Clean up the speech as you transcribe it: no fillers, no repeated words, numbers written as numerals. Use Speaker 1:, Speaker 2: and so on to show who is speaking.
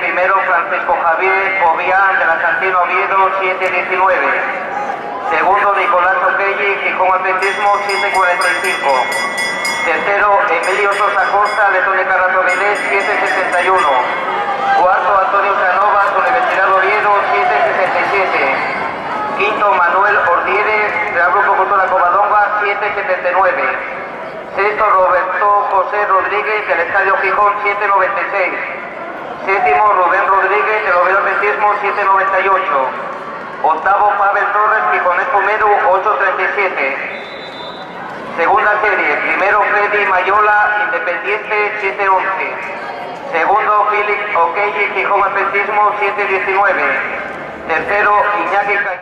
Speaker 1: primero Francisco Javier Bobián de la Cantina Oviedo, 719. Segundo Nicolás Okelli, Gijón Atletismo, 745. Tercero Emilio Sosa Costa, de Tony Carrato Vilés, 771. Cuarto Antonio Canovas, Universidad de Oviedo, 767. Quinto Manuel Ordieres, del Grupo Cultura Covadonga, 779. Sexto Roberto José Rodríguez, del Estadio Gijón, 796. Séptimo Rubén Rodríguez, del Oviedo Atletismo, 798. Octavo Pavel Torres, Gijonés Pumero, 837. Segunda serie, primero Freddy Mayola, Independiente, 711. Segundo Philip Okelli, Gijón Atletismo, 719. Tercero Iñaki Cañón.